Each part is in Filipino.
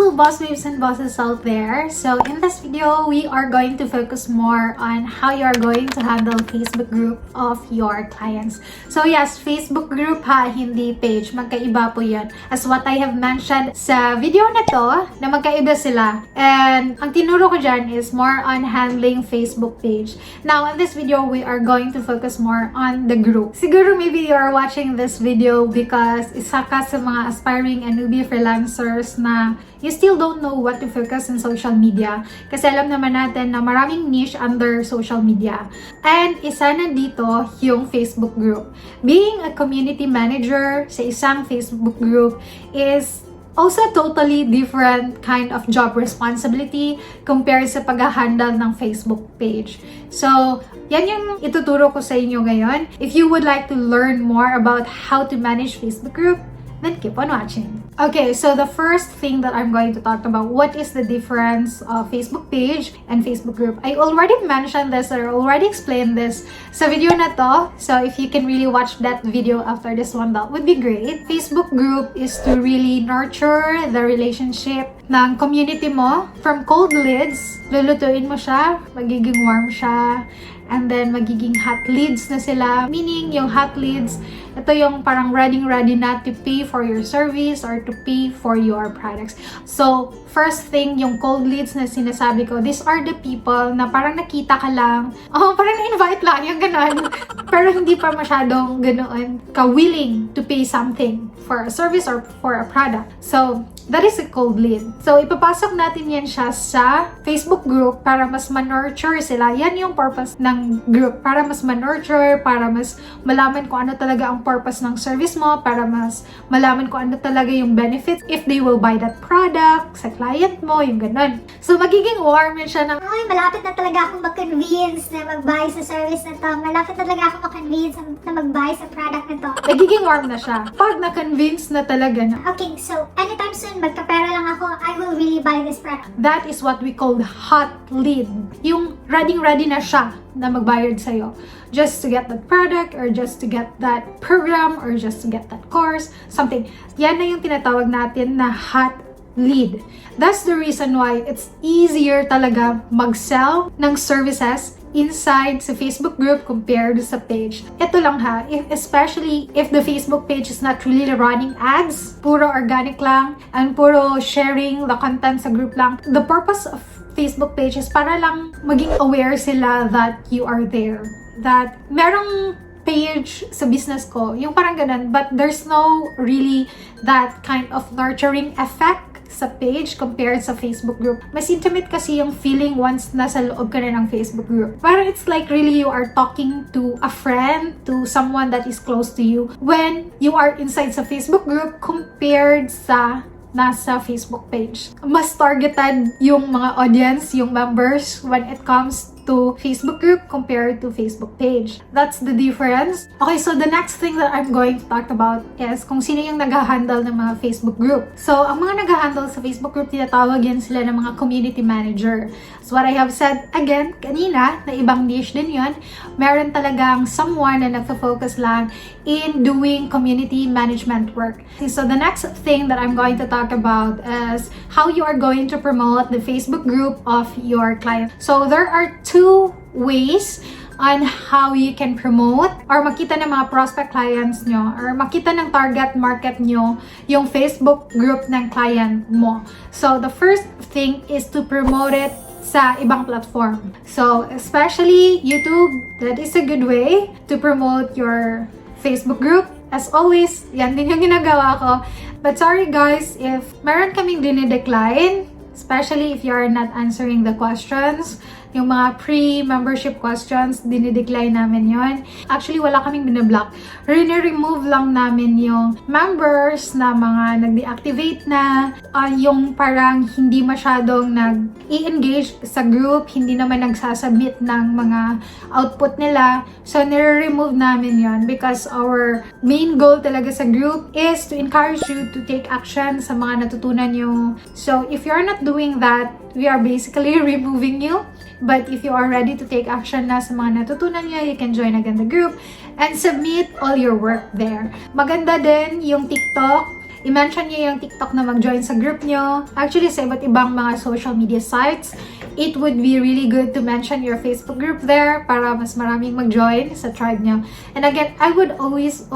Hello boss babes and bosses out there. So in this video, we are going to focus more on how you are going to handle Facebook group of your clients. So yes, Facebook group ha, hindi page. Magkaiba po yun. As what I have mentioned sa video na to, na magkaiba sila. And ang tinuro ko dyan is more on handling Facebook page. Now in this video, we are going to focus more on the group. Siguro maybe you are watching this video because isa ka sa mga aspiring and newbie freelancers na you still don't know what to focus in social media. Kasi alam naman natin na maraming niche under social media. And isa na dito yung Facebook group. Being a community manager sa isang Facebook group is also totally different kind of job responsibility compared sa pag-handle ng Facebook page. So, yan yung ituturo ko sa inyo ngayon. If you would like to learn more about how to manage Facebook group, then keep on watching. Okay, so the first thing that I'm going to talk about, what is the difference of Facebook page and Facebook group? I already mentioned this or already explained this sa video na to. So if you can really watch that video after this one, that would be great. Facebook group is to really nurture the relationship ng community mo. From cold leads, lulutuin mo siya, magiging warm siya, and then magiging hot leads na sila. Meaning, yung hot leads, ito yung parang ready na to pay for your service or to pay for your products. So, first thing, yung cold leads na sinasabi ko, these are the people na parang nakita ka lang, parang na-invite lang, yung ganon. Pero hindi pa masyadong ganoon ka-willing to pay something for a service or for a product. So, that is a cold lead. So, ipapasok natin yan siya sa Facebook group para mas ma-nurture sila. Yan yung purpose ng group. Para mas ma-nurture, para mas malaman kung ano talaga ang purpose ng service mo, para mas malaman kung ano talaga yung benefits if they will buy that product sa client mo, yung ganun. So, magiging warm yun siya ng, ay, malapit na talaga akong mag-convince na mag-buy sa service na to. Malapit na talaga akong mag-convince na mag-buy sa product na to. Nagiging warm na siya. Pag na-convince na talaga na. Okay, so anytime soon, magkapera lang ako, I will really buy this product. That is what we call hot lead. Yung ready na siya na magbayad sa'yo. Just to get that product or just to get that program or just to get that course, something. Yan na yung tinatawag natin na hot lead. That's the reason why it's easier talaga mag-sell ng services inside sa Facebook group compared sa page. Ito lang ha, especially if the Facebook page is not really running ads, puro organic lang, and puro sharing the content sa group lang. The purpose of Facebook page is para lang maging aware sila that you are there. That merong page sa business ko, yung parang ganun, but there's no really that kind of nurturing effect sa page compared sa Facebook group. Mas intimate kasi yung feeling once nasa loob ka na ng Facebook group. Parang it's like really you are talking to a friend, to someone that is close to you when you are inside sa Facebook group compared sa nasa Facebook page. Mas targeted yung mga audience, yung members when it comes to Facebook group compared to Facebook page. That's the difference. Okay, so the next thing that I'm going to talk about is kung sino yung nag-handle ng mga Facebook group. So, ang mga nag-handle sa Facebook group, tinatawag yan sila ng mga community manager. So, what I have said again kanina, na ibang niche din yun, meron talagang someone na nagfo-focus lang in doing community management work. So, the next thing that I'm going to talk about is how you are going to promote the Facebook group of your client. So, there are two ways on how you can promote or makita ng mga prospect clients nyo or makita ng target market nyo yung Facebook group ng client mo. So, the first thing is to promote it sa ibang platform. So, especially YouTube, that is a good way to promote your Facebook group. As always, yan din yung ginagawa ko. But sorry guys, if meron kaming dinidecline, especially if you are not answering the questions, yung mga pre-membership questions, dinidecline namin yon. Actually, wala kaming binablock. Remove lang namin yung members na mga nag-deactivate na, yung parang hindi masyadong nag-i-engage sa group, hindi naman nagsasubmit ng mga output nila. So, nire-remove namin yon because our main goal talaga sa group is to encourage you to take action sa mga natutunan nyo. So, if you're not doing that, we are basically removing you. But if you are ready to take action na sa mga natutunan nyo, you can join again the group and submit all your work there. Maganda din yung TikTok i-mention nyo yung TikTok na mag-join sa group nyo. Actually, sa iba't ibang mga social media sites, it would be really good to mention your Facebook group there para mas maraming mag-join sa tribe nyo. And again, I would always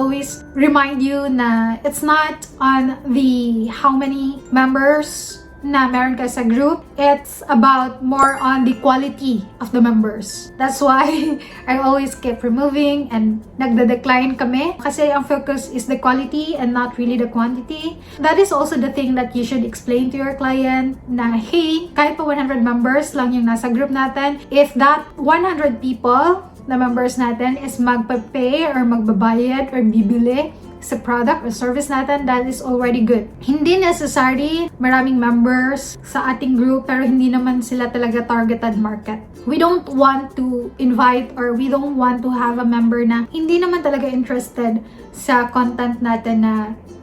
remind you na it's not on the how many members na meron ka sa group, it's about more on the quality of the members. That's why I always keep removing and nagda-decline kami kasi ang focus is the quality and not really the quantity. That is also the thing that you should explain to your client na hey, kahit pa 100 members lang yung nasa group natin, if that 100 people na members natin is magpa-pay or magbabayad or bibili sa product or service natin, that is already good. Hindi necessary maraming members sa ating group pero hindi naman sila talaga targeted market. We don't want to invite or we don't want to have a member na hindi naman talaga interested sa content natin na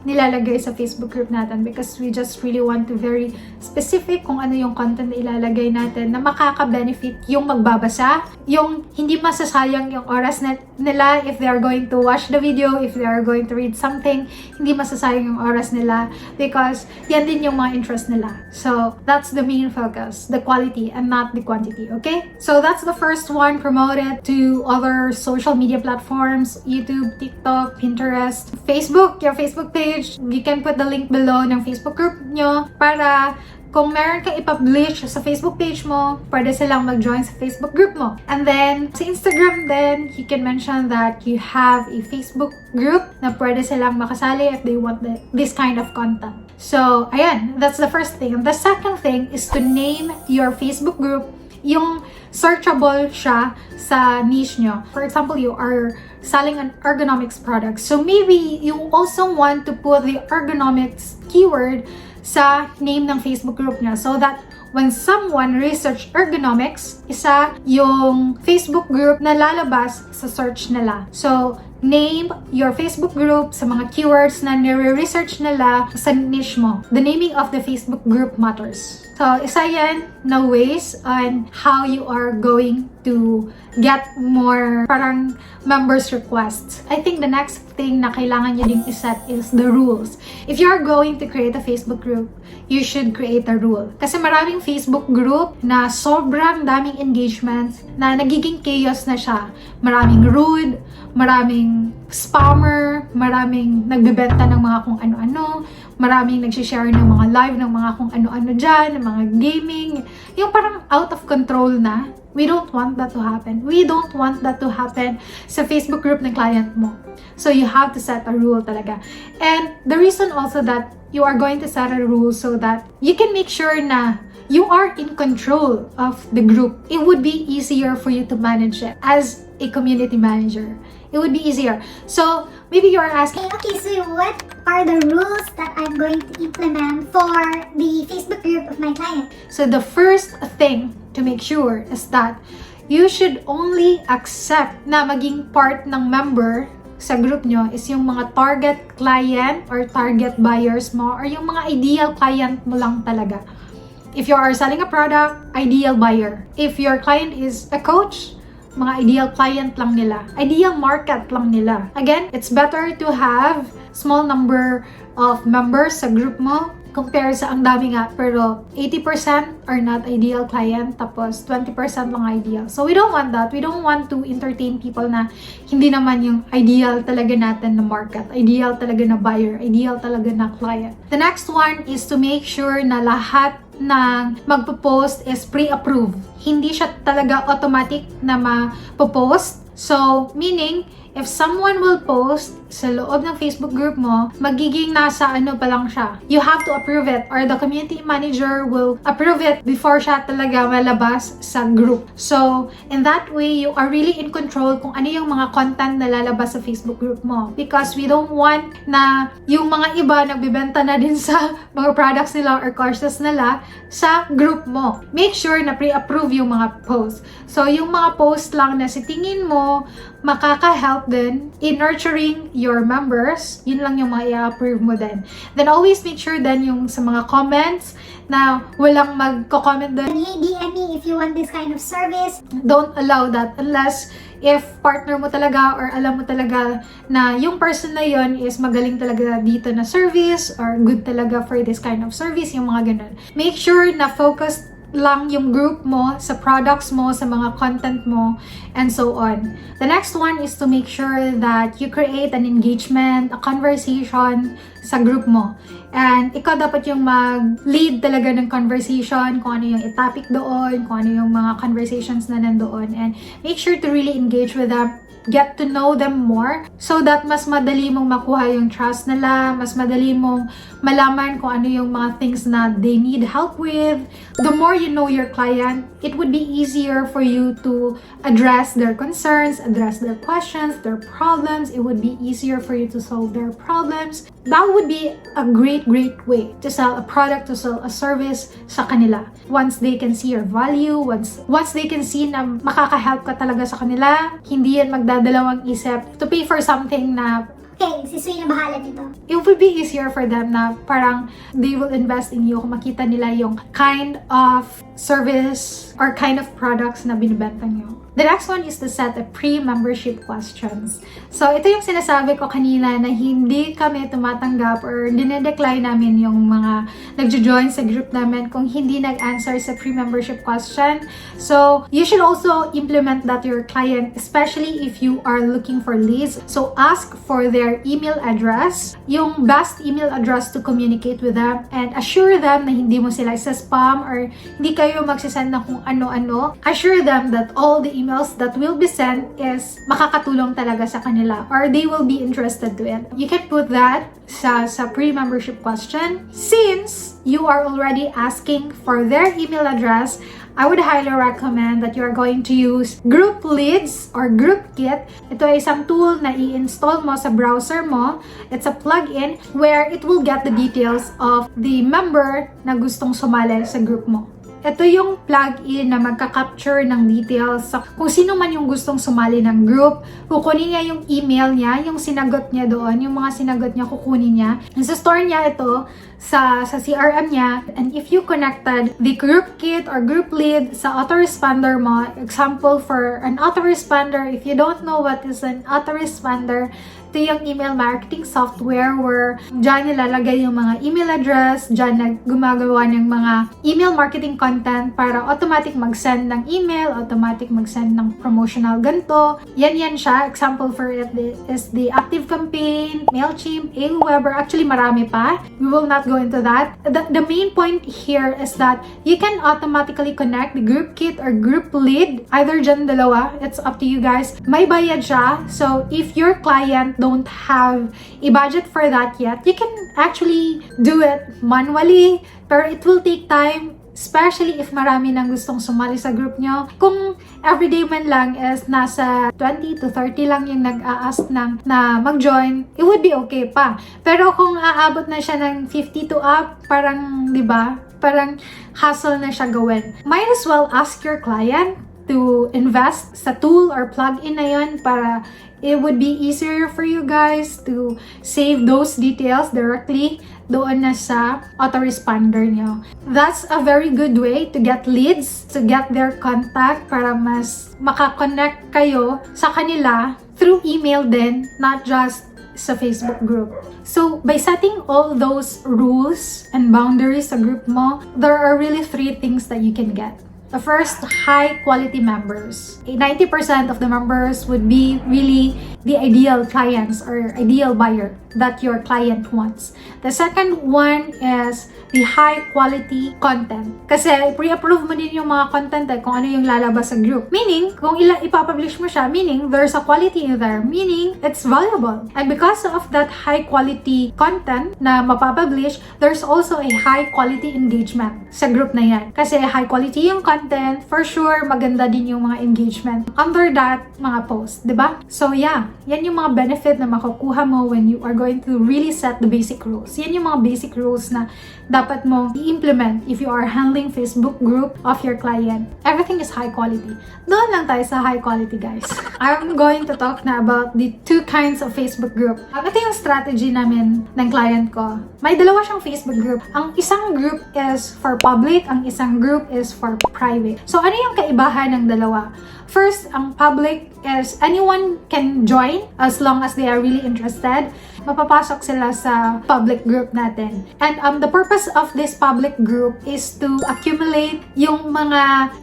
nilalagay sa Facebook group natin because we just really want to very specific kung ano yung content na ilalagay natin na makaka-benefit yung magbabasa, yung hindi masasayang yung oras nila if they are going to watch the video, if they are going to read something, hindi masasayang yung oras nila because yan din yung mga interest nila. So, that's the main focus, the quality and not the quantity, okay? So, that's the first one, promote it to other social media platforms, YouTube, TikTok, Pinterest, Facebook, your Facebook page. You can put the link below ng Facebook group nyo para kung meron kang i-publish sa Facebook page mo, pwede silang mag-join sa Facebook group mo. And then, sa Instagram then, you can mention that you have a Facebook group na pwede silang makasali if they want this kind of content. So, ayan, that's the first thing. And the second thing is to name your Facebook group yung searchable siya sa niche nyo. For example, you are selling an ergonomics product. So maybe you also want to put the ergonomics keyword sa name ng Facebook group niya so that when someone research ergonomics, isa yung Facebook group na lalabas sa search nila. So, name your Facebook group sa mga keywords na nire-research nila sa niche mo. The naming of the Facebook group matters. So, isa yan na ways on how you are going to get more parang members requests. I think the next thing na kailangan nyo ding iset is the rules. If you're going to create a Facebook group, you should create a rule. Kasi maraming Facebook group na sobrang daming engagements na nagiging chaos na siya. Maraming rude, maraming spammer, maraming nagbebenta ng mga kung ano-ano, maraming nagsishare ng mga live ng mga kung ano-ano dyan, ng mga gaming, yung parang out of control na. We don't want that to happen. We don't want that to happen sa Facebook group ng client mo. So you have to set a rule talaga. And the reason also that you are going to set a rule so that you can make sure na you are in control of the group. It would be easier for you to manage it as a community manager. It would be easier. So, maybe you are asking, Okay, so what are the rules that I'm going to implement for the Facebook group of my client? so the first thing to make sure is that you should only accept na maging part ng member sa group nyo is yung mga target client or target buyers mo or yung mga ideal client mo lang talaga. If you are selling a product, ideal buyer. If your client is a coach, mga ideal client lang nila. Ideal market lang nila. Again, it's better to have small number of members sa group mo compare sa ang dami nga, pero 80% are not ideal client, tapos 20% lang ideal. So, we don't want that. We don't want to entertain people na hindi naman yung ideal talaga natin na market, ideal talaga na buyer, ideal talaga na client. The next one is to make sure na lahat ng magpo-post is pre-approved. Hindi siya talaga automatic na ma-post. So, meaning, if someone will post sa loob ng Facebook group mo, magiging nasa ano pa lang siya. You have to approve it or the community manager will approve it before siya talaga malabas sa group. So, in that way, you are really in control kung ano yung mga content na lalabas sa Facebook group mo. Because we don't want na yung mga iba nagbibenta na din sa mga products nila or courses nila sa group mo. Make sure na pre-approve yung mga posts. So, yung mga post lang na si tingin mo makaka-help din in nurturing your members, yun lang yung mga i-approve mo din. Then always make sure din yung sa mga comments na walang magko-comment din. Hey, DM me if you want this kind of service. Don't allow that unless if partner mo talaga or alam mo talaga na yung person na yon is magaling talaga dito na service or good talaga for this kind of service, yung mga ganun. Make sure na focused lang yung group mo sa products mo, sa mga content mo, and so on. The next one is to make sure that you create an engagement, a conversation sa group mo. And ikaw dapat yung mag-lead talaga ng conversation, kung ano yung topic doon, kung ano yung mga conversations na nandoon. And make sure to really engage with them, get to know them more so that mas madali mong makuha yung trust nila, mas madali mong malaman kung ano yung mga things na they need help with. The more you know your client, it would be easier for you to address their concerns, address their questions, their problems. It would be easier for you to solve their problems. That would be a great way to sell a product, to sell a service sa kanila. Once they can see your value, once they can see na makaka-help ka talaga sa kanila, hindi yan magdadalawang isip to pay for something na Okay, si Sui na bahala dito. it will be easier for them na parang they will invest in you kung makita nila yung kind of service or kind of products na binibenta nyo. The next one is to set a pre-membership questions. So, ito yung sinasabi ko kanina na hindi kami tumatanggap or dinedecline namin yung mga nagjo-join sa group namin kung hindi nag-answer sa pre-membership question. So, you should also implement that to your client, especially if you are looking for leads. So, ask for their email address, yung best email address to communicate with them, and assure them na hindi mo sila isa-spam or hindi kayo magsisend na kung ano-ano. Assure them that all the emails that will be sent is makakatulong talaga sa kanila or they will be interested to it. You can put that sa pre-membership question. Since you are already asking for their email address, I would highly recommend that you are going to use Group Leads or Group Kit. Ito ay isang tool na i-install mo sa browser mo. It's a plugin where it will get the details of the member na gustong sumali sa group mo. Ito yung plug-in na magka-capture ng details sa kung sino man yung gustong sumali ng group. Kukunin niya yung email niya, yung sinagot niya doon, yung mga sinagot niya kukunin niya. Isa-store niya ito sa CRM niya. And if you connected the group kit or group lead sa autoresponder mo, example for an autoresponder, if you don't know what is an autoresponder, ito yung email marketing software where dyan nilalagay yung mga email address, dyan gumagawa ng mga email marketing content para automatic mag-send ng email, automatic mag-send ng promotional ganito. Yan siya. Example for it is the Active Campaign, MailChimp, Aweber. Actually, marami pa. We will not go into that. The main point here is that you can automatically connect the group kit or group lead. Either dyan dalawa. It's up to you guys. May bayad siya. So, if your client don't have a budget for that yet, you can actually do it manually, pero it will take time, especially if marami nang gustong sumali sa group nyo. Kung everyday man lang is nasa 20 to 30 lang yung nag-a-ask na mag-join, it would be okay pa. Pero kung aabot na siya ng 50 to up, parang, di ba, parang hassle na siya gawin. Might as well ask your client to invest sa tool or plugin na yun para it would be easier for you guys to save those details directly doon na sa autoresponder nyo. That's a very good way to get leads, to get their contact para mas makakonect kayo sa kanila through email din, not just sa Facebook group. So, by setting all those rules and boundaries sa group mo, there are really 3 things that you can get. The first, high quality members. 90% of the members would be really the ideal clients or ideal buyer that your client wants. The second one is the high quality content. Kasi pre-approve mo din yung mga content kung ano yung lalabas sa group. Meaning, kung ipapublish mo siya, meaning there's a quality in there. Meaning, it's valuable. And because of that high quality content na mapapublish, there's also a high quality engagement sa group na yan. Kasi high quality yung content, for sure, maganda din yung mga engagement under that mga post, diba? So yeah, yan yung mga benefit na makukuha mo when you are going to really set the basic rules. Yan yung mga basic rules na dapat mo i-implement if you are handling Facebook group of your client. Everything is high quality. Doon lang tayo sa high quality, guys. I'm going to talk na about the 2 kinds of Facebook group. Ito yung strategy namin ng client ko. May dalawa siyang Facebook group. Ang isang group is for public, ang isang group is for private. So, ano yung kaibahan ng dalawa? First, ang public is anyone can join as long as they are really interested. Mapapasok sila sa public group natin. And the purpose of this public group is to accumulate yung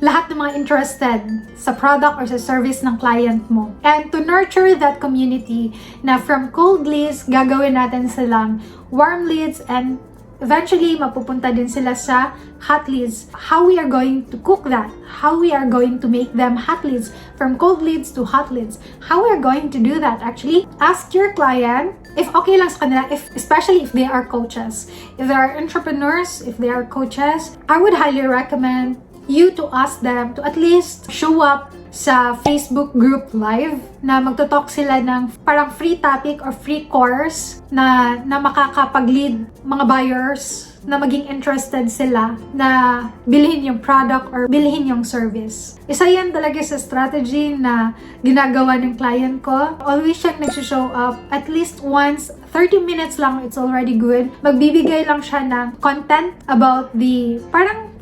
lahat ng mga interested sa product or sa service ng client mo. And to nurture that community na from cold leads, gagawin natin silang warm leads, and eventually, mapupunta din sila sa hot leads. How we are going to cook that? How we are going to make them hot leads? From cold leads to hot leads. How we are going to do that? Actually, ask your client if okay lang sa kanila, especially if they are coaches. If they are entrepreneurs, if they are coaches, I would highly recommend you to ask them to at least show up sa Facebook group live na magto-talk sila ng parang free topic or free course na makakapag-lead mga buyers na maging interested sila na bilhin yung product or bilhin yung service. Isa yan talaga sa strategy na ginagawa ng client ko. Always siyang nag-show up at least once, 30 minutes lang, it's already good. Magbibigay lang siya ng content about the parang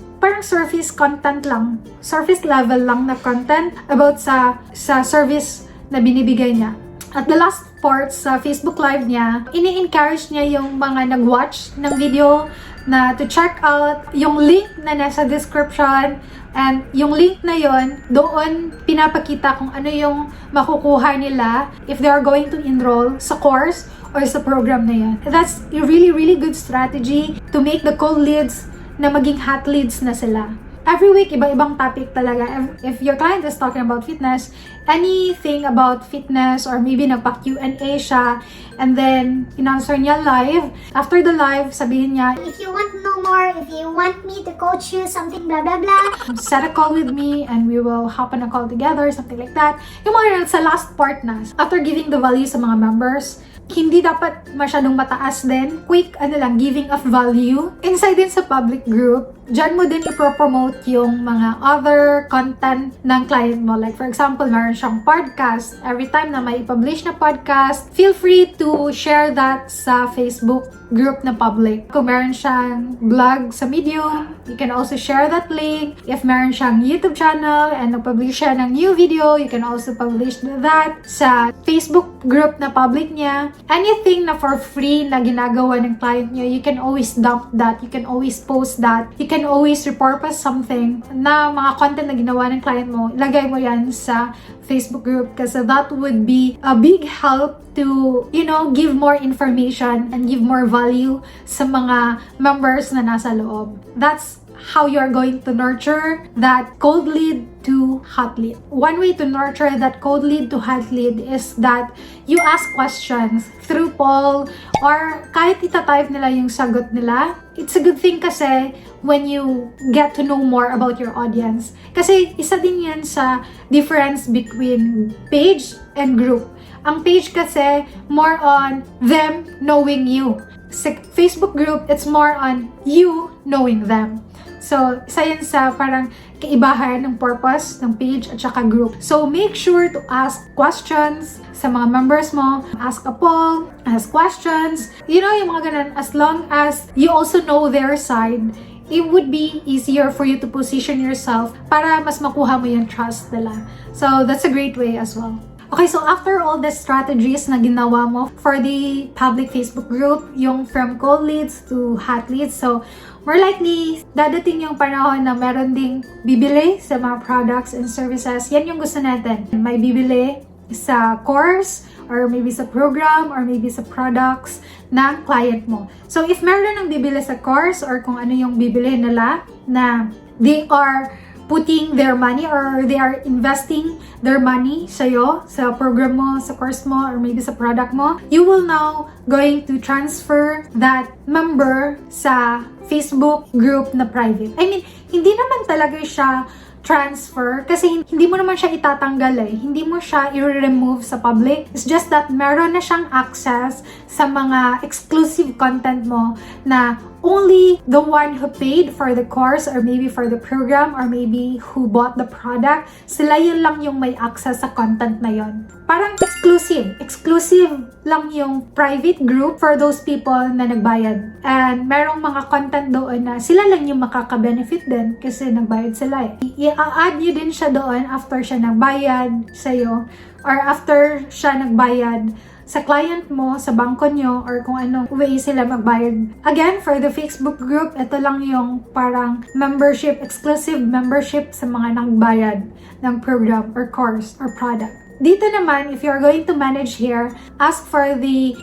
surface content lang, surface level lang na content about sa service na binibigay niya. At the last part sa Facebook Live niya, ini-encourage niya yung mga nag-watch ng video na to check out yung link na nasa description, and yung link na yon doon pinapakita kung ano yung makukuha nila if they are going to enroll sa course or sa program na yun. That's a really, really good strategy to make the cold leads na maging hot leads na sila. Every week, iba-ibang topic talaga. If your client is talking about fitness, anything about fitness, or maybe nagpa-Q&A siya, and then in-answer niya live. After the live, sabihin niya, If you want to know more, if you want me to coach you, something blah blah blah, set a call with me and we will hop on a call together, something like that. Yung mga sa last part na, after giving the value sa mga members, hindi dapat masyadong mataas din. Quick, giving of value. Inside din sa public group, dyan mo din i-promote yung mga other content ng client mo. Like, for example, meron siyang podcast. Every time na may i-publish na podcast, feel free to share that sa Facebook group na public. Kung meron siyang blog sa Medium, you can also share that link. If meron siyang YouTube channel and nag-publish siya ng new video, you can also publish that sa Facebook group na public niya. Anything na for free na ginagawa ng client niyo, you can always dump that. You can always post that. You can always repurpose something na mga content na ginawa ng client mo. Lagay mo yan sa Facebook group kasi that would be a big help to, give more information and give more value sa mga members na nasa loob. That's how you're going to nurture that cold lead to hot lead. One way to nurture that cold lead to hot lead is that you ask questions through poll or kahit itatype nila yung sagot nila. It's a good thing kasi when you get to know more about your audience. Kasi isa din yan sa difference between page and group. Ang page kasi more on them knowing you. Sa Facebook group, it's more on you knowing them. So, isa yan sa parang kaibahan ng purpose ng page at saka group. So, make sure to ask questions sa mga members mo. Ask a poll, ask questions. Yung mga ganun. As long as you also know their side, it would be easier for you to position yourself para mas makuha mo yung trust nila. So, that's a great way as well. Okay, so after all the strategies na ginawa mo for the public Facebook group, yung from cold leads to hot leads, so more likely, dadating yung panahon na meron ding bibili sa mga products and services. Yan yung gusto natin. May bibili sa course, or maybe sa program, or maybe sa products ng client mo. So, if meron ng bibili sa course, or kung ano yung bibili nila, na they are putting their money or they are investing their money sa'yo, sa program mo, sa course mo, or maybe sa product mo, you will now going to transfer that member sa Facebook group na private. I mean, hindi naman talaga siya transfer kasi hindi mo naman siya itatanggal Hindi mo siya i-remove sa public. It's just that meron na siyang access sa mga exclusive content mo na only the one who paid for the course or maybe for the program or maybe who bought the product, sila yun lang yung may access sa content na yon. Parang exclusive lang yung private group for those people na nagbayad. And merong mga content doon na sila lang yung makaka-benefit din kasi nagbayad sila eh. I-add nyo din siya doon after siya nagbayad sa'yo or after siya nagbayad sa client mo, sa bangko nyo, or kung anong way sila magbayad. Again, for the Facebook group, ito lang yung parang membership, exclusive membership sa mga nagbayad ng program or course or product. Dito naman, if you're going to manage here, ask for the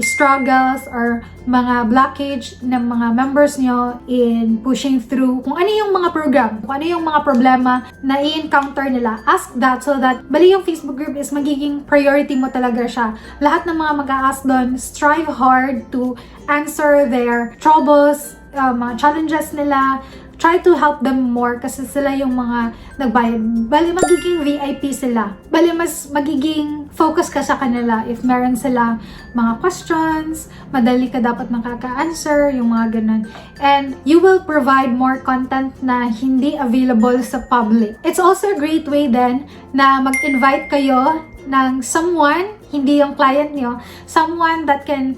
struggles or mga blockage ng mga members nyo in pushing through kung ano yung mga program, kung ano yung mga problema na i-encounter nila. Ask that so that bali yung Facebook group is magiging priority mo talaga siya. Lahat ng mga mag-a-ask doon, strive hard to answer their troubles, mga challenges nila. Try to help them more kasi sila yung mga nagbayad. Bali, magiging VIP sila. Bali, mas magiging focus ka sa kanila. If meron sila mga questions, madali ka dapat makaka-answer, yung mga ganun. And you will provide more content na hindi available sa public. It's also a great way then na mag-invite kayo ng someone, hindi yung client nyo, someone that can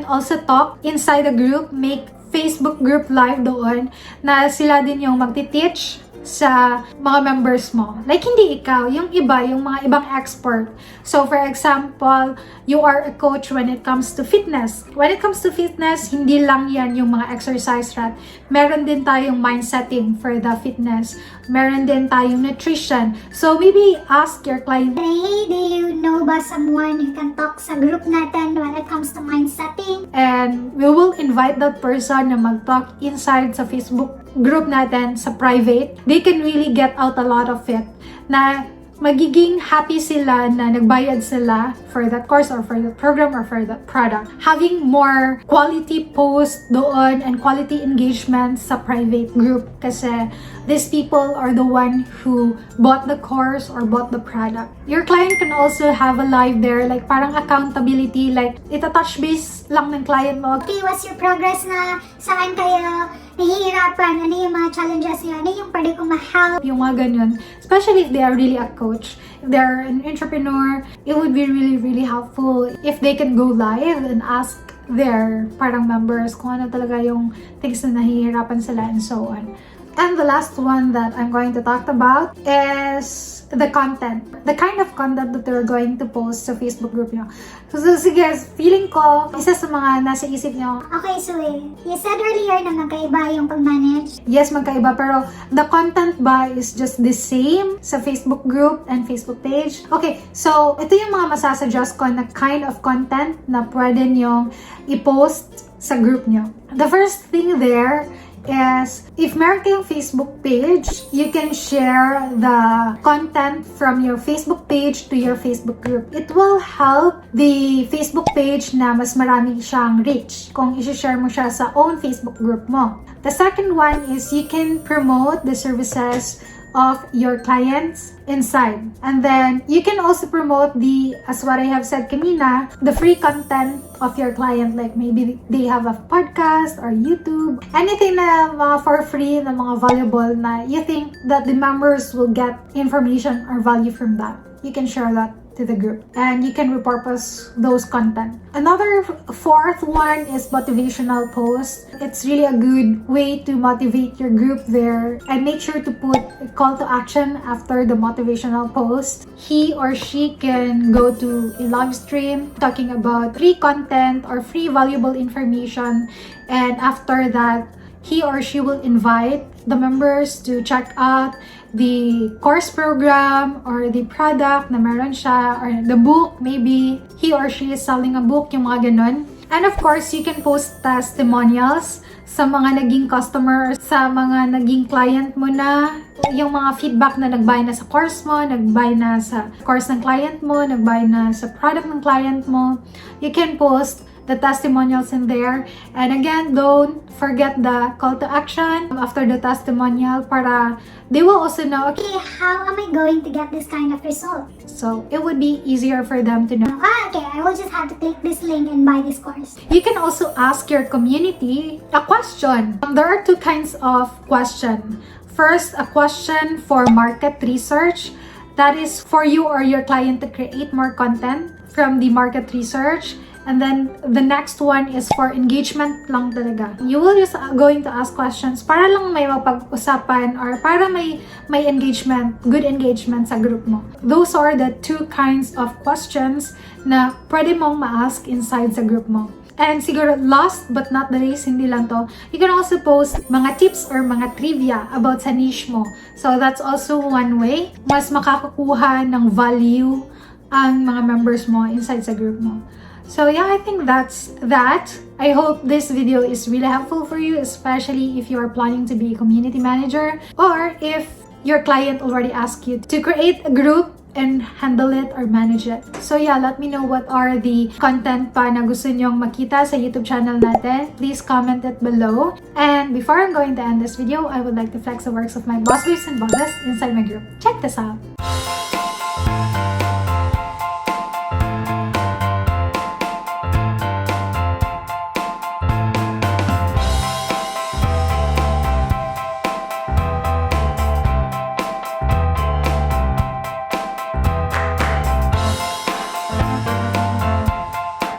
also talk inside the group, make Facebook group live doon na sila din yung magti-teach sa mga members mo. Like, hindi ikaw, yung iba, yung mga ibang expert. So, for example, you are a coach when it comes to fitness. When it comes to fitness, hindi lang yan yung mga exercise rat. Meron din tayong mind setting for the fitness. Meron din tayong nutrition. So, maybe ask your client, Hey, do you know ba someone who can talk sa group natin when it comes to mind setting? and we will invite that person na mag-talk inside sa Facebook group natin sa private. They can really get out a lot of it na magiging happy sila na nagbayad sila for that course or for that program or for that product. Having more quality posts doon and quality engagement sa private group kasi these people are the one who bought the course or bought the product. Your client can also have a live there, like parang accountability, like ita-touch base lang ng client mo. Okay, what's your progress na? Saan kayo nahihirapan? Ano yung mga challenges niyo? Ano yung pwede kong ma-help? Yung mga ganun. Especially if they are really a coach. If they're an entrepreneur, it would be really, really helpful if they can go live and ask their parang members kung ano talaga yung things na nahihirapan sila and so on. And the last one that I'm going to talk about is the content. The kind of content that they're going to post sa Facebook group nyo. So sige, feeling ko, isa sa mga nasa isip nyo, Okay, so you said earlier na magkaiba yung pag-manage. yes, magkaiba, pero the content ba is just the same sa Facebook group and Facebook page? Okay, so ito yung mga masasuggest ko na kind of content na pwede nyong i-post sa group nyo. The first thing there is, if meron kayong Facebook page, you can share the content from your Facebook page to your Facebook group. It will help the Facebook page na mas marami siyang reach kung i-share mo siya sa own Facebook group mo. The second one is you can promote the services of your clients inside. And then, you can also promote as what I have said kanina, the free content of your client. Like maybe they have a podcast or YouTube. Anything na mga for free, na mga valuable na you think that the members will get information or value from that. You can share that to the group and you can repurpose those content. Another fourth one is motivational posts. It's really a good way to motivate your group there, and make sure to put a call to action after the motivational post. He or she can go to a live stream talking about free content or free valuable information, and after that he or she will invite the members to check out the course program or the product na meron siya, or the book, maybe he or she is selling a book, yung mga ganun. And of course, you can post testimonials sa mga naging customer, sa mga naging client mo na, yung mga feedback na nag-buy na sa course mo, nag-buy na sa course ng client mo, nag-buy na sa product ng client mo. You can post the testimonials in there. And again, don't forget the call to action after the testimonial para they will also know, okay, Okay, how am I going to get this kind of result? so it would be easier for them to know. Okay, I will just have to click this link and buy this course. You can also ask your community a question. There are two kinds of question. First, a question for market research. That is for you or your client to create more content from the market research. And then the next one is for engagement lang talaga. You will just going to ask questions para lang may mapag-usapan or para may engagement, good engagement sa group mo. Those are the two kinds of questions na pwede mong ma-ask inside sa group mo. And siguro last but not the least, hindi lang to, you can also post mga tips or mga trivia about sa niche mo. So that's also one way mas makakakuha ng value ang mga members mo inside sa group mo. So yeah, I think that's that. I hope this video is really helpful for you, especially if you are planning to be a community manager or if your client already asked you to create a group and handle it or manage it. So yeah, let me know what are the content pa na gusto nyong makita sa YouTube channel natin. Please comment it below. And before I'm going to end this video, I would like to flex the works of my boss babes and bosses inside my group. Check this out.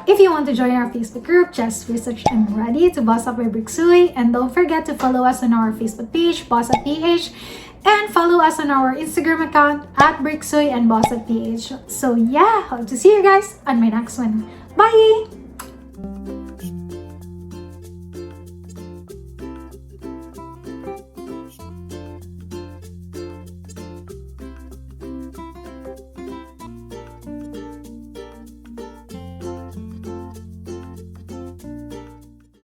If you want to join our Facebook group, just research I'm ready to Boss Up by Brixuy, and don't forget to follow us on our Facebook page, Boss Up PH, and follow us on our Instagram account at Brixuy and Boss Up PH. So yeah, hope to see you guys on my next one. Bye!